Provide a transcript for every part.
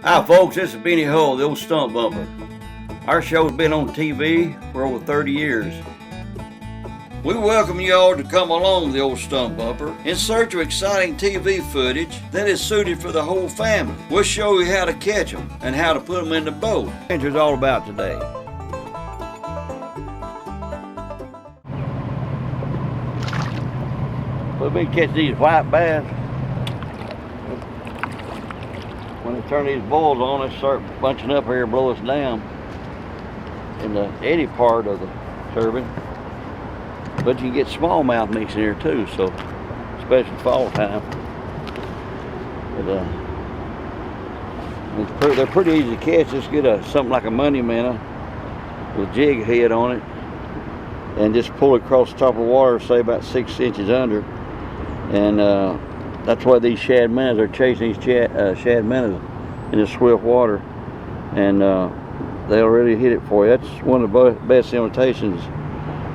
Hi folks, this is Benny Hull, the old stump bumper. Our show's been on TV for over 30 years. We welcome you all to come along with the old stump bumper in search of exciting TV footage that is suited for the whole family. We'll show you how to catch them and how to put them in the boat. That's what it's all about today. We've been catching these white bass. When they turn these boils on, they start bunching up here and blow us down in the eddy part of the turbine. But you can get smallmouth mixed in here too, so especially fall time. But, they're pretty easy to catch. Just get something like a money minnow with a jig head on it, and just pull it across the top of the water, say about 6 inches under. And that's why these shad minnows are chasing these shad minnows in the swift water, and they'll really hit it for you. That's one of the best imitations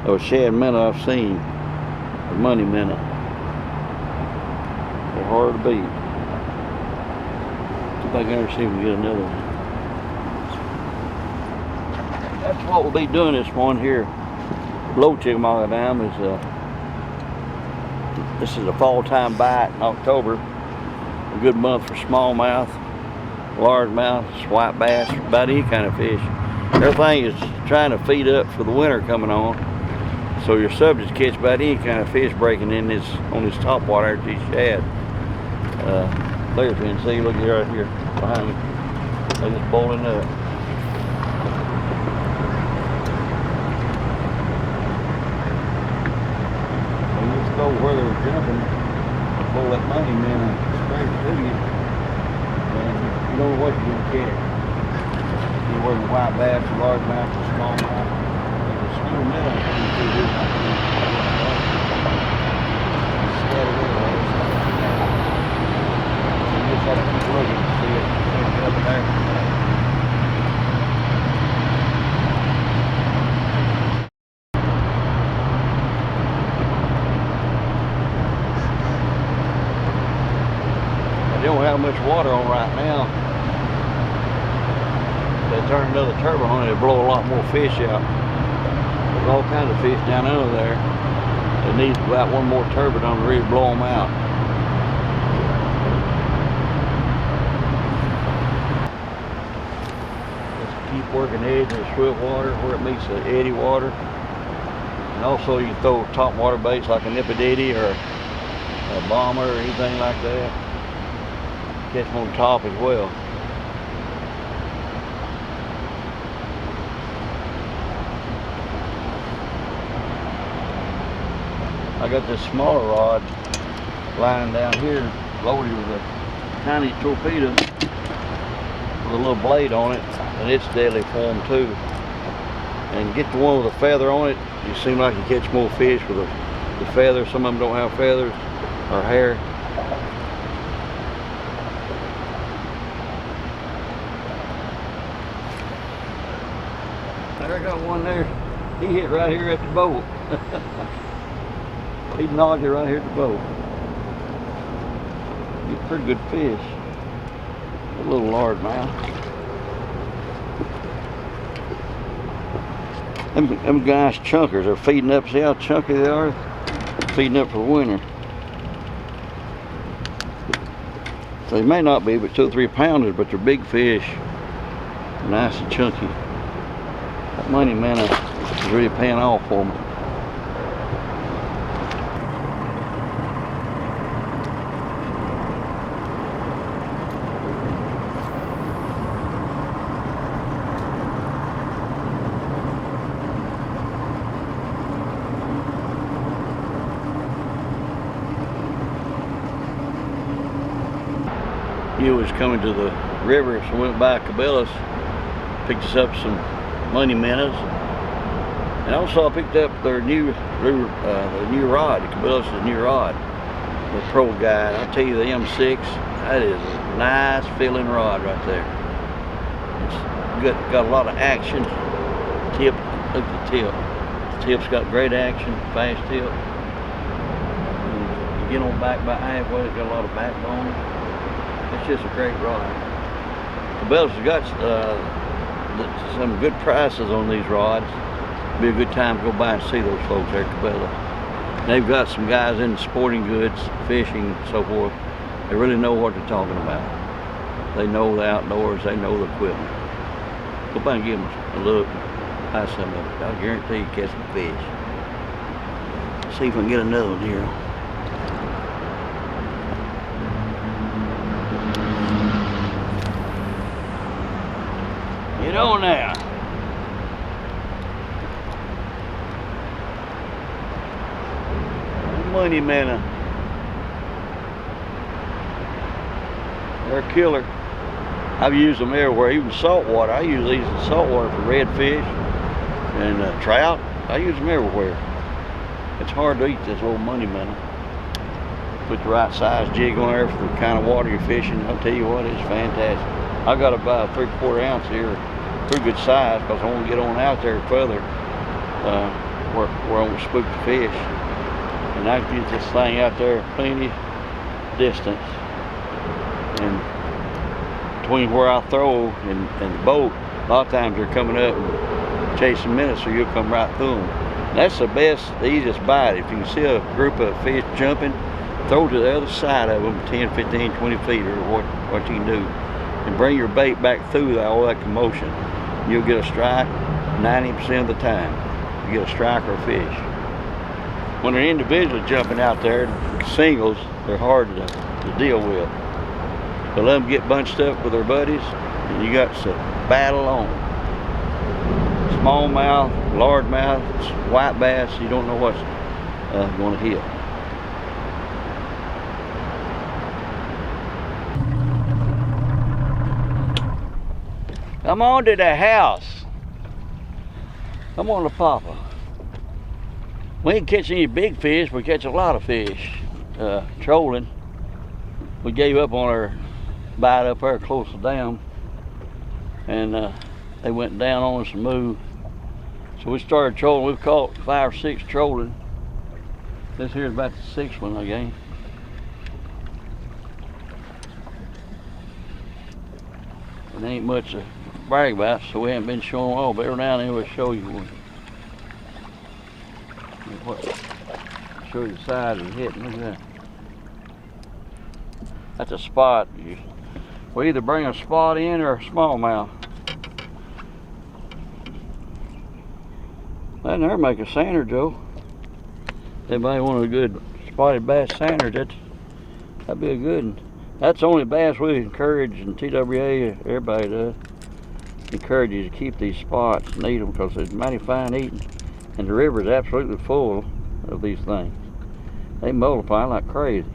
of a shad minnow I've seen, a money minnow. They're hard to beat. See if I can ever see if we get another one. That's what we'll be doing this morning here. Below Chickamauga Dam is this is a fall time bite in October. A good month for smallmouth, largemouth, white bass, about any kind of fish. Everything is trying to feed up for the winter coming on. So you're subject to catch about any kind of fish breaking in this on this top water at these shad. There you can see, look right here behind me. They're just boiling up. Go where they were jumping, pull that money minnow straight to you, and you don't know what you're going to catch. You're working white bass, largemouth, or smallmouth. There's a school minnow coming through this. Scatter everywhere. You just have to keep looking to see it. Get up in there. They don't have much water on right now. If they turn another turbine on, it'll blow a lot more fish out. There's all kinds of fish down under there. It needs about one more turbine on to really blow them out. Just keep working the edge of the swift water where it meets the eddy water. And also you can throw top water baits like a nippy-ditty or a bomber or anything like that. Catch them on top as well. I got this smaller rod lying down here loaded with a tiny torpedo with a little blade on it, and it's deadly for them too. And get the one with a feather on it, you seem like you catch more fish with the feather. Some of them don't have feathers or hair. I got one there. He hit right here at the boat. He knocked it right here at the boat. He's a pretty good fish. A little largemouth. Them guys chunkers are feeding up. See how chunky they are? Feeding up for the winter. So they may not be but 2 or 3 pounders, but they're big fish. Nice and chunky. That money minnow is really paying off for me. You was coming to the river, so went by Cabela's, picked us up some money minnows, and also I picked up their new rod. Cabela's new rod, the Pro Guide. I tell you, the M6, that is a nice feeling rod right there. It's got a lot of action. Tip, look at the tip. The tip's got great action, fast tip. And you get on back by halfway, it's got a lot of backbone. It's just a great rod. Cabela's has got some good prices on these rods. Be a good time to go by and see those folks there at Cabela. They've got some guys in sporting goods, fishing, and so forth. They really know what they're talking about. They know the outdoors. They know the equipment. Go by and give them a look. Buy some of it. I'll guarantee you catch some fish. See if we can get another one here. Get on now. Money man. They're a killer. I've used them everywhere, even saltwater. I use these in saltwater for redfish and trout. I use them everywhere. It's hard to eat this old money minnow. Put the right size jig on there for the kind of water you're fishing. I'll tell you what, it's fantastic. I got about a 3/4 ounce here, pretty good size, because I want to get on out there further where I won't spook the fish. And I can get this thing out there plenty distance. And between where I throw and the boat, a lot of times they're coming up and chasing minnows, so you'll come right through them. That's the best, the easiest bite. If you can see a group of fish jumping, throw to the other side of them 10, 15, 20 feet or what you can do. And bring your bait back through all that commotion. You'll get a strike 90% of the time. You get a strike or a fish. When they're individually jumping out there, singles, they're hard to deal with. But let them get bunched up with their buddies, and you got to battle on. Smallmouth, largemouth, white bass, you don't know what's going to hit. Come on to the house. Come on to Papa. We ain't catch any big fish, we catch a lot of fish. Trolling. We gave up on our bite up there close to the dam, and they went down on us and moved. So we started trolling. We've caught 5 or 6 trolling. This here is about the 6th one again. And ain't much to brag about, so we haven't been showing all, but every now and then we'll show you one. Show you the size of the hit. Look at that. That's a spot. We either bring a spot in or a smallmouth. That there make a sander, Joe. Anybody want a good spotted bass sander? That'd be a good one. That's the only bass we encourage, and TWA, everybody does, encourage you to keep these spots and eat them, because they're mighty fine eating. And the river is absolutely full of these things. They multiply like crazy.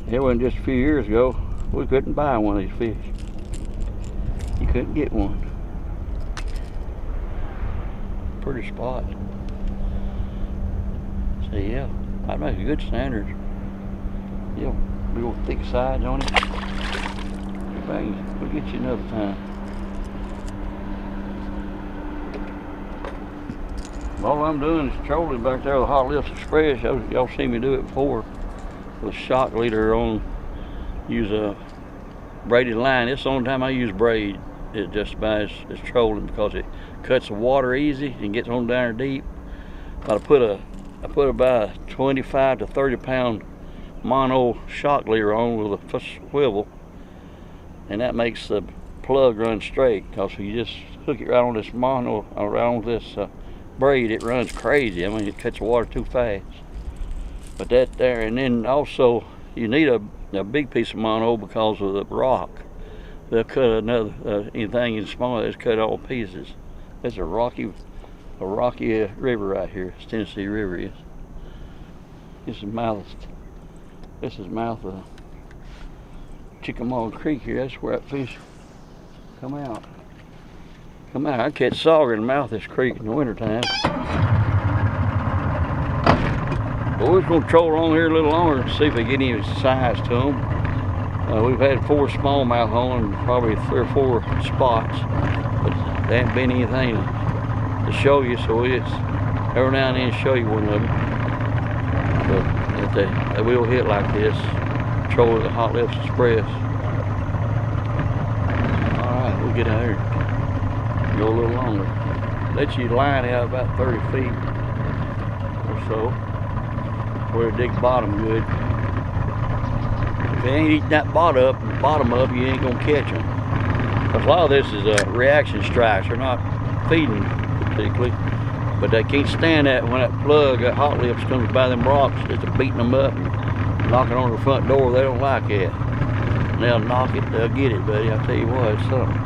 It wasn't just a few years ago, we couldn't buy one of these fish. You couldn't get one. Pretty spot. So yeah, I'd make a good standard. Yeah, big old thick sides on it. We'll get you another time. All I'm doing is trolling back there with the Hot Lips Express. Y'all seen me do it before. With a shock leader on, use a braided line. It's the only time I use braid. It just about is trolling, because it cuts the water easy and gets on down there deep. But I put about a 25 to 30 pound mono shock leader on with a swivel, and that makes the plug run straight, because if you just hook it right on this mono, right on this braid, it runs crazy. I mean, it cuts the water too fast. But that there, and then also you need a big piece of mono because of the rock. They'll cut another anything in small, it's cut all pieces. It's a rocky river right here. It's Tennessee River is. This is mouth of Chickamauga Creek here. That's where that fish come out. I catch sauger in the mouth of this creek in the wintertime. But we're going to troll along here a little longer and see if they get any size to them. We've had 4 smallmouth on and probably 3 or 4 spots, but there hasn't been anything to show you, so it's every now and then show you one of them. But they will hit like this, troll the Hot Lips Express. We'll get out here, go a little longer. Let you line out about 30 feet or so, where it dig bottom good. If you ain't eating that bottom up, you ain't gonna catch them. Because a lot of this is reaction strikes. They're not feeding particularly, but they can't stand that when that plug, that hot lips comes by them rocks, it's beating them up and knocking on the front door. They don't like that. And they'll knock it, they'll get it, buddy. I'll tell you what, it's something.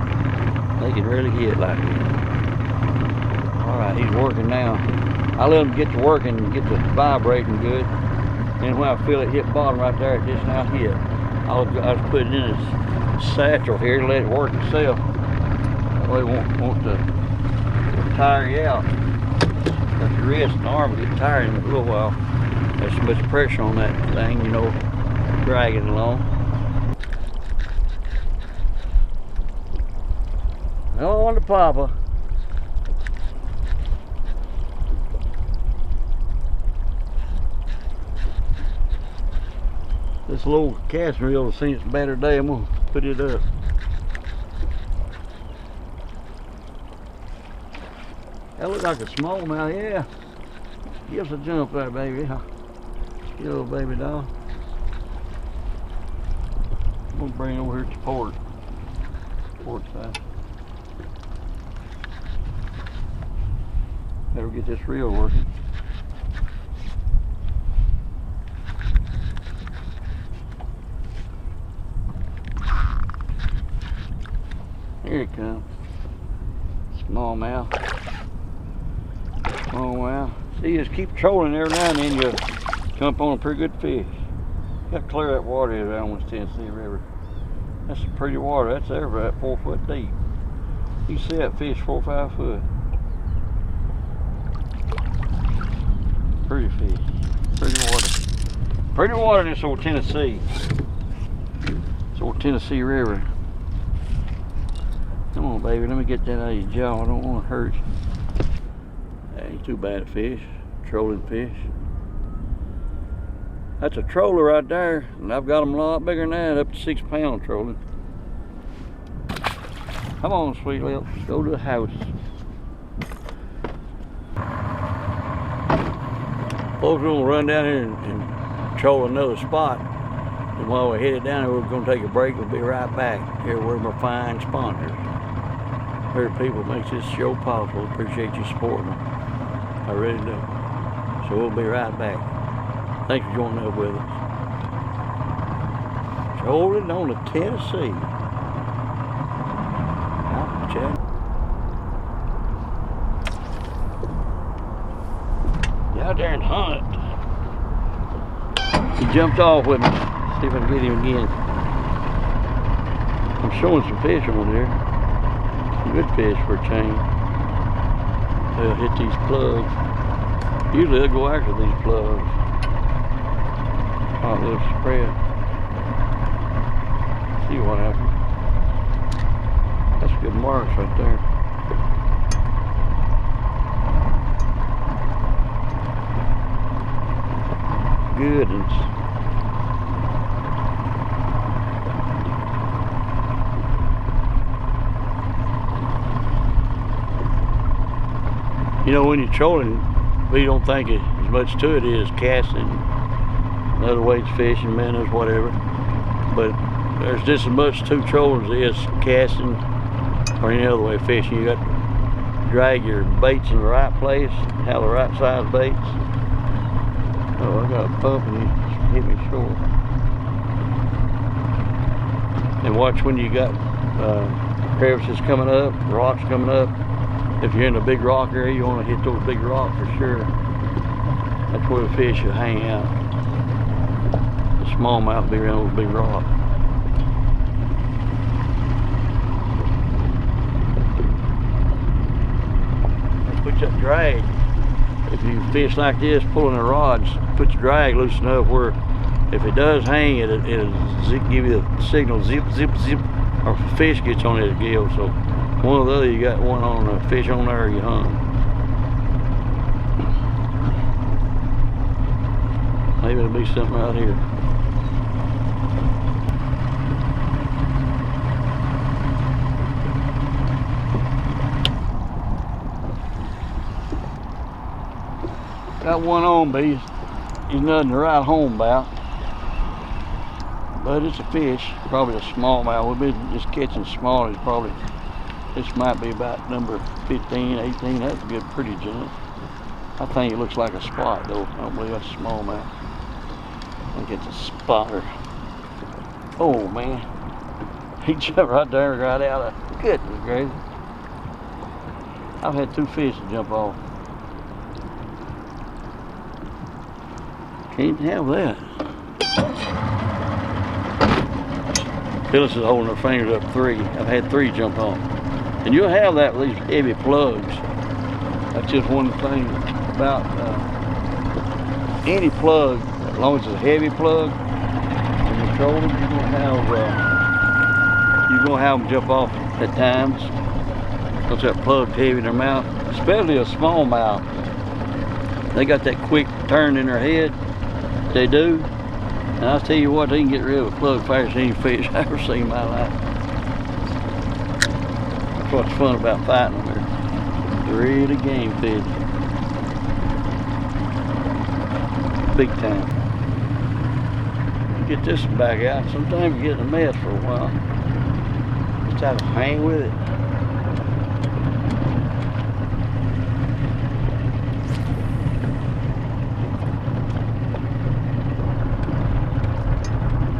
They can really hit like that. Alright, he's working now. I let him get to working and get to vibrating good. And when I feel it hit bottom right there, it just now hit. I'll just put it in his satchel here and let it work itself. That way it won't tire you out. Because your wrist and arm will get tired in a little while. There's so much pressure on that thing, you know, dragging along. On the papa. This little casting reel has seen its better day. I'm gonna put it up. That looks like a smallmouth, yeah. Give us a jump there, baby. You little baby doll. I'm gonna bring it over here to port side. Better get this reel working. Here it comes. Smallmouth. Smallmouth. See, you just keep trolling every now and then, you'll come up on a pretty good fish. You got to clear that water out on this Tennessee River. That's some pretty water. That's there about 4 foot deep. You can see that fish 4 or 5 foot. Pretty fish. Pretty water. Pretty water in this old Tennessee. This old Tennessee River. Come on, baby, let me get that out of your jaw. I don't want to hurt you. That ain't too bad a fish. Trolling fish. That's a troller right there, and I've got them a lot bigger than that, up to 6 pound trolling. Come on, sweet lips, go to the house. Folks, we're gonna run down here and troll another spot. And while we're headed down there, we're gonna take a break. We'll be right back. Here with my fine sponsors. Here, people, makes this show possible. Appreciate you supporting them. I really do. So we'll be right back. Thanks for joining up with us. Trolling on the Tennessee. Check. Get out there and hunt. He jumped off with me. See if I can get him again. I'm showing some fish on there. Some good fish for a chain. They'll hit these plugs. Usually they'll go after these plugs. Oh, they'll spread. See what happens. That's good marks right there. Good ones. You know, when you're trolling, we don't think as much to it as casting, other ways fishing, minnows, whatever. But there's just as much to trolling as is casting or any other way of fishing. You got to drag your baits in the right place, have the right size baits. Oh, I got a bump and he hit me short. And watch when you got crevices coming up, rocks coming up. If you're in a big rock area, you want to hit those big rocks for sure. That's where the fish will hang out. The smallmouth will be around those big rocks. Put that drag. If you fish like this, pulling the rods, put your drag loose enough where if it does hang, it'll give you the signal zip, zip, zip, or if a fish gets on it, it'll give. So one or the other, you got one on a fish on there, you hung. Maybe it'll be something out here. Got one on, but he's nothing to write home about. But it's a fish, probably a smallmouth. We've been just catching small. It's probably, this might be about number 15, 18. That's a good, pretty jump. I think it looks like a spot though. I don't believe that's a smallmouth. I think it's a spotter. Oh man, he jumped right there, right out of. Goodness gracious! I've had 2 fish to jump off. Can't have that. Phyllis is holding her fingers up 3. I've had 3 jump off. And you'll have that with these heavy plugs. That's just one of the things about any plug, as long as it's a heavy plug, when you control them, you're gonna have them jump off at times. Because that plug's heavy in their mouth, especially a smallmouth. They got that quick turn in their head. They do. And I'll tell you what, they can get rid of a plug faster than any fish I've ever seen in my life. That's what's fun about fighting them. They're really game fish. Big time. Get this back out. Sometimes you get in a mess for a while. Just have to hang with it.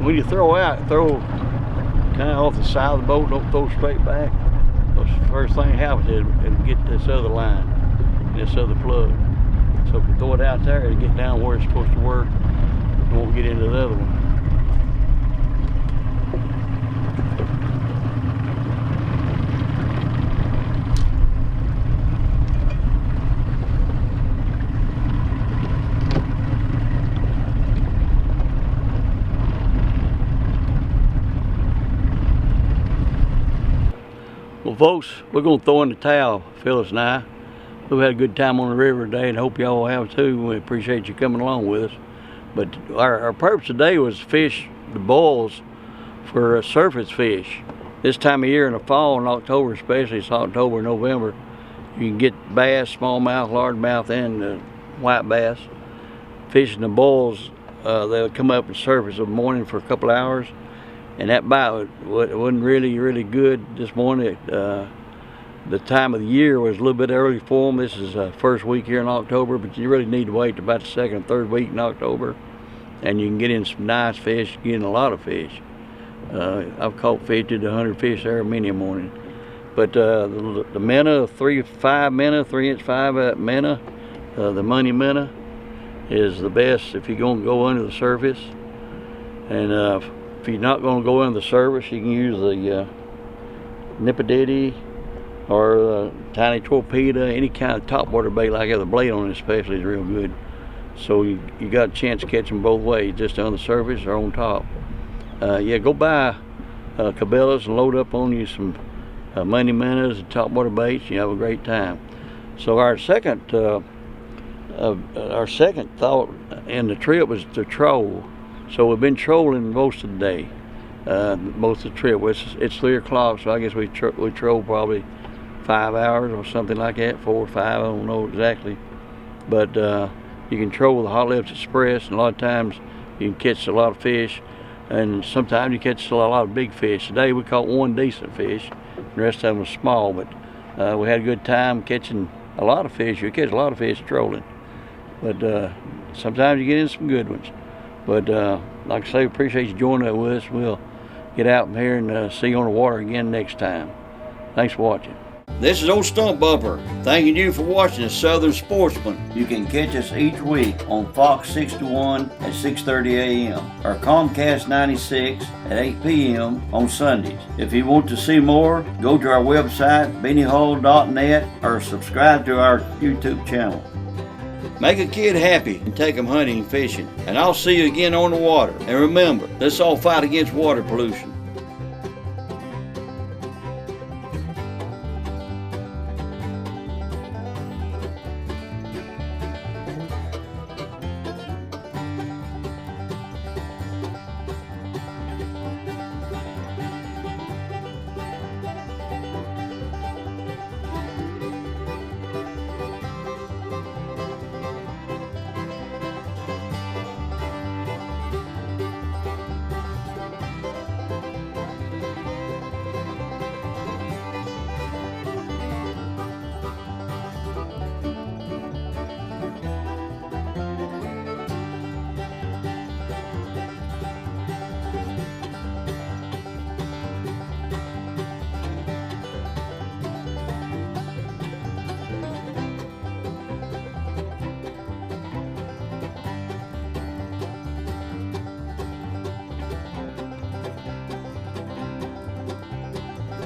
When you throw out, throw kind of off the side of the boat, don't throw straight back. The first thing that happens is it'll get this other line, this other plug. So if you throw it out there, it'll get down where it's supposed to work. It won't get into the other one. Well, folks, we're going to throw in the towel, Phyllis and I. We've had a good time on the river today, and hope y'all have too. We appreciate you coming along with us. But our purpose today was to fish the boils for surface fish. This time of year in the fall, in October especially, it's October, November, you can get bass, smallmouth, largemouth, and white bass. Fishing the boils, they'll come up and surface in the morning for a couple hours. And that bite wasn't really good this morning. The time of the year was a little bit early for them. This is first week here in October, but you really need to wait about the 2nd and 3rd week in October, and you can get in some nice fish, get in a lot of fish. I've caught 50 to 100 fish there many a morning. But the minnow, 3-5 minnow, 3-inch 5 minnow, the money minnow is the best if you're going to go under the surface. And if you're not going to go under the surface, you can use the Nipidity or the tiny torpedo, any kind of topwater bait like that. The blade on it especially is real good. So you got a chance to catch them both ways, just on the surface or on top. Yeah, go buy Cabela's and load up on you some money minnows and topwater baits. You have a great time. So our second thought in the trip was to troll. So we've been trolling most of the day, most of the trip. It's 3 o'clock, so I guess we troll probably 5 hours or something like that, 4 or 5, I don't know exactly. But you can troll the Hot Lips Express, and a lot of times you can catch a lot of fish, and sometimes you catch a lot of big fish. Today we caught 1 decent fish, the rest of them was small, but we had a good time catching a lot of fish. You catch a lot of fish trolling, but sometimes you get in some good ones. But like I say, appreciate you joining us with us. We'll get out from here and see you on the water again next time. Thanks for watching. This is Old Stump Bumper, thanking you for watching the Southern Sportsman. You can catch us each week on Fox 6 to 1 at 6:30 a.m. or Comcast 96 at 8 p.m. on Sundays. If you want to see more, go to our website, bennyhall.net, or subscribe to our YouTube channel. Make a kid happy and take them hunting and fishing. And I'll see you again on the water. And remember, let's all fight against water pollution.